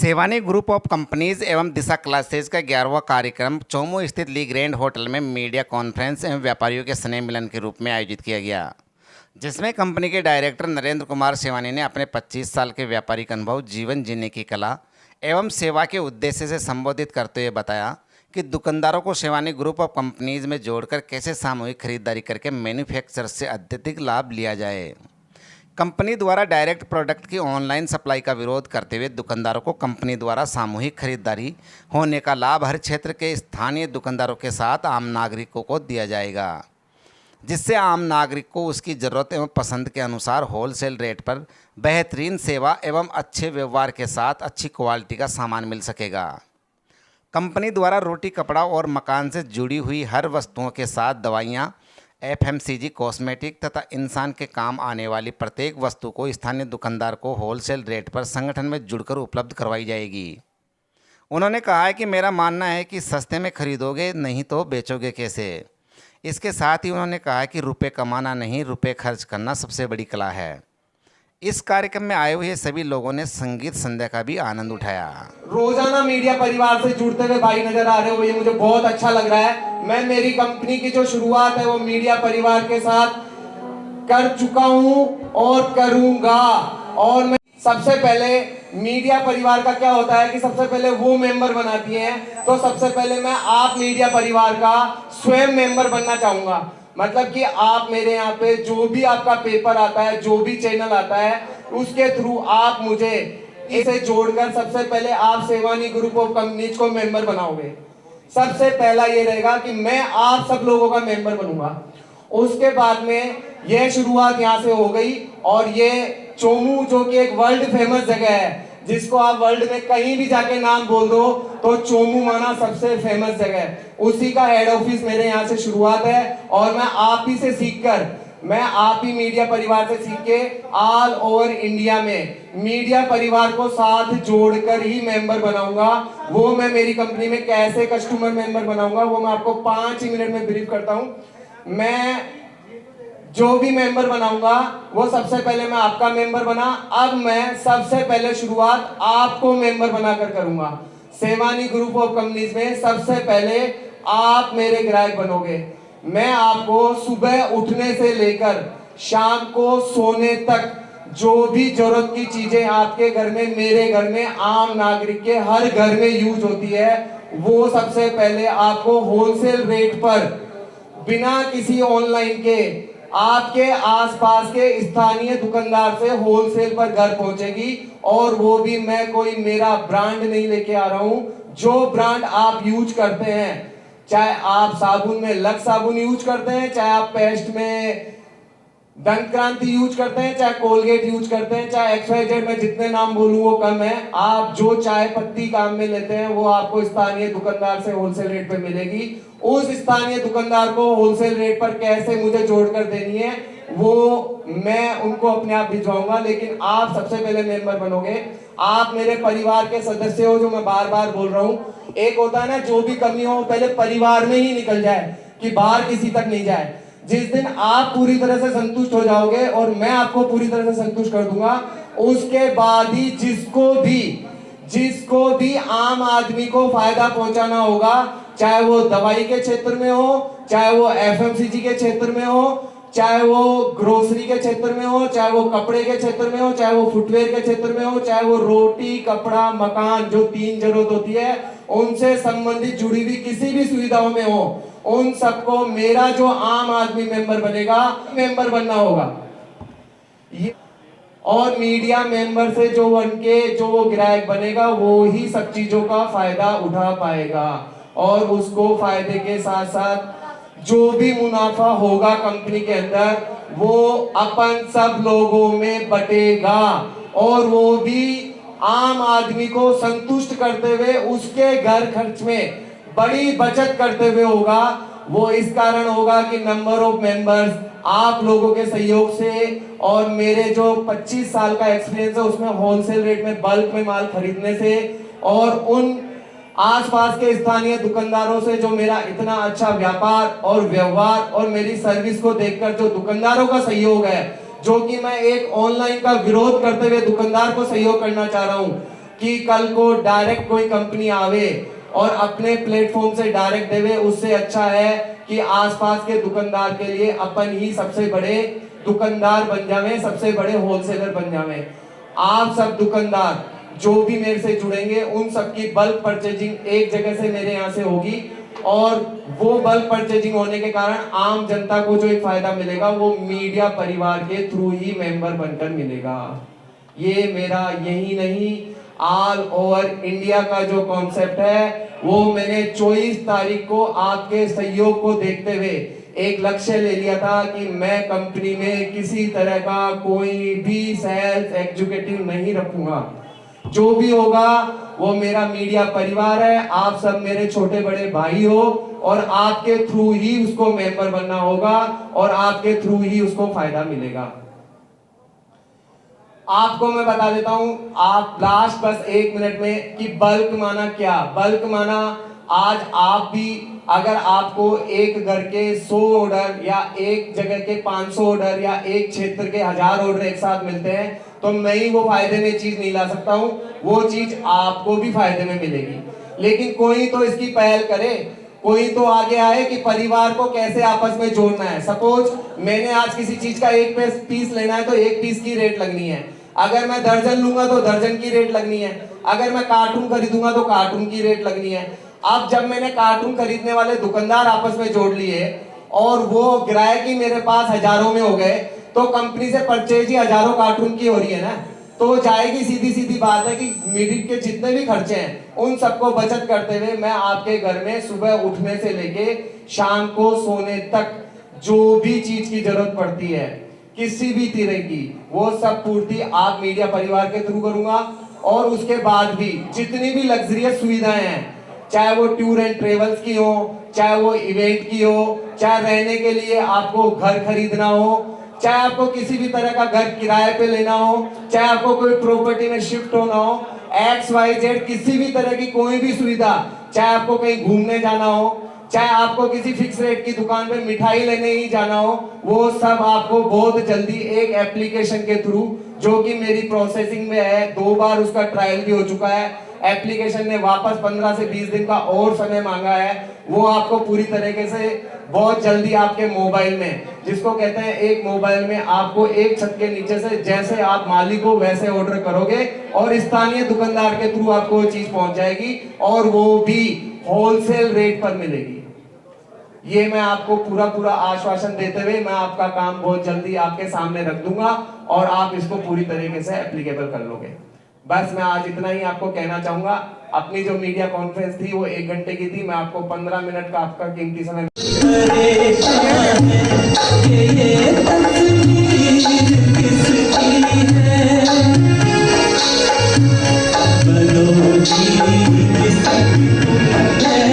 Sewani group of companies एवं दिशा classes का 11वां कार्यक्रम चौमू स्थित ली ग्रैंड होटल में मीडिया कॉन्फ्रेंस एवं व्यापारियों के स्नेह मिलन के रूप में आयोजित किया गया, जिसमें कंपनी के डायरेक्टर नरेंद्र कुमार सेवानी ने अपने 25 साल के व्यापारिक अनुभव, जीवन जीने की कला एवं सेवा के उद्देश्य से संबोधित करते हुए बताया कि दुकानदारों को सेवानी ग्रुप ऑफ कंपनीज में जोड़कर कैसे सामूहिक खरीदारी करके मैन्युफैक्चरर्स से अत्यधिक लाभ लिया जाए। कंपनी द्वारा डायरेक्ट प्रोडक्ट की ऑनलाइन सप्लाई का विरोध करते हुए दुकानदारों को कंपनी द्वारा सामूहिक खरीदारी होने का लाभ हर क्षेत्र के स्थानीय दुकानदारों के साथ आम नागरिकों को दिया जाएगा, जिससे आम नागरिक को उसकी ज़रूरत एवं पसंद के अनुसार होलसेल रेट पर बेहतरीन सेवा एवं अच्छे व्यवहार के साथ अच्छी क्वालिटी का सामान मिल सकेगा। कंपनी द्वारा रोटी, कपड़ा और मकान से जुड़ी हुई हर वस्तुओं के साथ दवाइयाँ, एफएमसीजी, कॉस्मेटिक तथा इंसान के काम आने वाली प्रत्येक वस्तु को स्थानीय दुकानदार को होलसेल रेट पर संगठन में जुड़कर उपलब्ध करवाई जाएगी। उन्होंने कहा है कि मेरा मानना है कि सस्ते में खरीदोगे नहीं तो बेचोगे कैसे। इसके साथ ही उन्होंने कहा कि रुपए कमाना नहीं, रुपए खर्च करना सबसे बड़ी कला है। इस कार्यक्रम में आए हुए सभी लोगों ने संगीत संध्या का भी आनंद उठाया। रोजाना मीडिया परिवार से जुड़ते हुए भाई नजर आ रहे हो, ये मुझे बहुत अच्छा लग रहा है। मैं मेरी कंपनी की जो शुरुआत है वो मीडिया परिवार के साथ कर चुका हूं और करूंगा। और मैं सबसे पहले मीडिया परिवार का क्या होता है कि सबसे पहले वो मेंबर बनाती हैं, तो सबसे पहले मैं आप मीडिया परिवार का स्वयं मेंबर बनना चाहूंगा। मतलब कि आप मेरे यहाँ पे जो भी आपका पेपर आता है, जो भी चैनल आता है, उसके थ्रू आप मुझे इसे जोड़कर सबसे पहले आप सेवानी ग्रुप ऑफ कंपनीज को मेंबर बनाओगे। सबसे पहला ये रहेगा कि मैं आप सब लोगों का मेंबर बनूंगा। उसके बाद में यह शुरुआत यहाँ से हो गई और ये चोमू जो कि एक वर्ल्ड फेमस जगह है, जिसको आप वर्ल्ड में कहीं भी जाके नाम बोल दो तो चोमू माना सबसे फेमस जगह है, उसी का हेड ऑफिस मेरे यहाँ से शुरुआत है। और मैं आप ही से सीखकर, मैं आप ही मीडिया परिवार से सीख के ऑल ओवर इंडिया में मीडिया परिवार को साथ जोड़कर ही मेंबर बनाऊंगा। वो मैं मेरी कंपनी में कैसे कस्टमर मेंबर बनाऊंगा वो मैं आपको 5 ही मिनट में ब्रीफ करता हूं। मैं जो भी मेंबर बनाऊंगा वो सबसे पहले मैं आपका मेंबर बना, अब मैं सबसे पहले शुरुआत आपको मेंबर बनाकर करूंगा। सेवानी ग्रुप ऑफ कंपनीज में सबसे पहले आप मेरे ग्राहक बनोगे। मैं आपको सुबह उठने से लेकर शाम को सोने तक जो भी जरूरत की चीजें आपके घर में, मेरे घर में, आम नागरिक के हर घर में यूज होती है, वो सबसे पहले आपको होलसेल रेट पर बिना किसी ऑनलाइन के आपके आसपास के स्थानीय दुकानदार से होलसेल पर घर पहुंचेगी। और वो भी मैं कोई मेरा ब्रांड नहीं लेके आ रहा हूं। जो ब्रांड आप यूज करते हैं, चाहे आप साबुन में लक्स साबुन यूज करते हैं, चाहे आप पेस्ट में दंत क्रांति यूज करते हैं, चाहे कोलगेट यूज करते हैं, चाहे XYZ में जितने नाम बोलूं वो कम है, आप जो चाय पत्ती काम में लेते हैं वो आपको स्थानीय दुकानदार से होलसेल रेट पे मिलेगी। उस स्थानीय दुकानदार को होलसेल रेट पर कैसे मुझे जोड़कर देनी है वो मैं उनको अपने आप भिजवाऊंगा। लेकिन आप सबसे पहले मेंबर बनोगे। आप मेरे परिवार के सदस्य हो, जो मैं बार बार बोल रहा हूँ। एक होता है ना, जो भी कमी हो पहले परिवार में ही निकल जाए कि बाहर किसी तक नहीं जाए। जिस दिन आप पूरी तरह से संतुष्ट हो जाओगे और मैं आपको पूरी तरह से संतुष्ट कर दूंगा, उसके बाद ही जिसको भी आम आदमी को फायदा पहुंचाना होगा, चाहे वो दवाई के क्षेत्र में हो, चाहे वो एफएमसीजी के क्षेत्र में हो, चाहे वो ग्रोसरी के क्षेत्र में हो, चाहे वो कपड़े के क्षेत्र में हो, चाहे वो फुटवेयर के क्षेत्र में हो, चाहे वो रोटी, कपड़ा, मकान, जो 3 जरूरत होती है उनसे संबंधित जुड़ी हुई किसी भी सुविधाओं में हो, उन सबको मेरा जो आम आदमी मेंबर बनेगा, मेंबर बनना होगा। और मीडिया मेंबर से जो वो ग्राहक बनेगा वो ही सब चीजों का फायदा उठा पाएगा। और उसको फायदे के साथ साथ जो भी मुनाफा होगा कंपनी के अंदर वो अपन सब लोगों में बटेगा। और वो भी आम आदमी को संतुष्ट करते हुए उसके घर खर्च में बड़ी बचत करते हुए होगा। वो इस कारण होगा कि नंबर ऑफ मेंबर्स आप लोगों के सहयोग से और मेरे जो 25 साल का एक्सपीरियंस है उसमें होलसेल रेट में बल्क में माल खरीदने से और उन आसपास के स्थानीय दुकानदारों से जो मेरा इतना अच्छा व्यापार और व्यवहार और मेरी सर्विस को देखकर जो दुकानदारों का सहयोग है, जो कि मैं एक ऑनलाइन का विरोध करते हुए दुकानदार को सहयोग करना चाह रहा हूं, कि कल को डायरेक्ट कोई कंपनी आवे और अपने प्लेटफॉर्म से डायरेक्ट देवे, उससे अच्छा है कि आसपास के दुकानदार के लिए अपन ही सबसे बड़े दुकानदार बन जावे, सबसे बड़े होलसेलर बन जावे। आप सब दुकानदार जो भी मेरे से जुड़ेंगे उन सबकी बल्क परचेजिंग एक जगह से मेरे यहाँ से होगी, और वो बल्क परचेजिंग होने के कारण आम जनता को जो एक फायदा मिलेगा वो मीडिया परिवार के थ्रू ही मेंबर बनकर मिलेगा। ये मेरा यही नहीं, ऑल ओवर इंडिया का जो कॉन्सेप्ट है वो मैंने 24 तारीख को आपके सहयोग को देखते हुए एक लक्ष्य ले लिया था कि मैं कंपनी में किसी तरह का कोई भी सेल्स एग्जीक्यूटिव नहीं रखूंगा। जो भी होगा वो मेरा मीडिया परिवार है, आप सब मेरे छोटे बड़े भाई हो, और आपके थ्रू ही उसको मेंबर बनना होगा और आपके थ्रू ही उसको फायदा मिलेगा। आपको मैं बता देता हूं, आप लास्ट बस 1 मिनट में, कि बल्क माना क्या। बल्क माना आज आप भी, अगर आपको एक घर के 100 ऑर्डर या एक जगह के 500 ऑर्डर या एक क्षेत्र के 1000 ऑर्डर एक साथ मिलते हैं, तो मैं ही वो फायदे में चीज नहीं ला सकता हूं, वो चीज आपको भी फायदे में मिलेगी। लेकिन कोई तो इसकी पहल करे, कोई तो आगे आए कि परिवार को कैसे आपस में जोड़ना है। सपोज मैंने आज किसी चीज का एक पीस लेना है तो एक पीस की रेट लगनी है, अगर मैं दर्जन लूंगा तो दर्जन की रेट लगनी है, अगर मैं कार्टून खरीदूंगा तो कार्टून की रेट लगनी है। अब जब मैंने कार्टून खरीदने वाले दुकानदार आपस में जोड़ लिए और वो ग्राहक ही मेरे पास हजारों में हो गए, तो कंपनी से परचेज ही हजारों कार्टून की हो रही है ना, तो जाएगी। सीधी सीधी बात है कि मीडिया के जितने भी खर्चे हैं उन सबको बचत करते हुए मैं आपके घर में सुबह उठने से लेके शाम को सोने तक जो भी चीज की जरूरत पड़ती है किसी भी तरह की, वो सब पूर्ति आप मीडिया परिवार के थ्रू करूंगा। और उसके बाद भी जितनी भी लग्जरियस सुविधाएं हैं, चाहे वो टूर एंड ट्रेवल्स की हो, चाहे वो इवेंट की हो, चाहे रहने के लिए आपको घर खरीदना हो, चाहे आपको किसी भी तरह का घर किराए पे लेना हो, चाहे आपको कोई प्रॉपर्टी में शिफ्ट होना हो, XYZ किसी भी तरह की कोई भी सुविधा, चाहे आपको कहीं घूमने जाना हो, चाहे आपको किसी फिक्स रेट की दुकान पे मिठाई लेने ही जाना हो, वो सब आपको बहुत जल्दी एक एप्लीकेशन के थ्रू, जो कि मेरी प्रोसेसिंग में है, 2 बार उसका ट्रायल भी हो चुका है, एप्लीकेशन ने वापस 15 से 20 दिन का और समय मांगा है, वो आपको पूरी तरीके से बहुत जल्दी आपके मोबाइल में, जिसको कहते हैं एक मोबाइल में आपको एक छत के नीचे से जैसे आप मालिक हो वैसे ऑर्डर करोगे और स्थानीय दुकानदार के थ्रू आपको वो चीज पहुंच जाएगी और वो भी होलसेल रेट पर मिलेगी। ये मैं आपको पूरा आश्वासन देते हुए मैं आपका काम बहुत जल्दी आपके सामने रख दूंगा और आप इसको पूरी तरीके से एप्लीकेबल कर लोगे। बस मैं आज इतना ही आपको कहना चाहूंगा। अपनी जो मीडिया कॉन्फ्रेंस थी वो 1 घंटे की थी, मैं आपको 15 मिनट का आपका कीमती समय किसकी है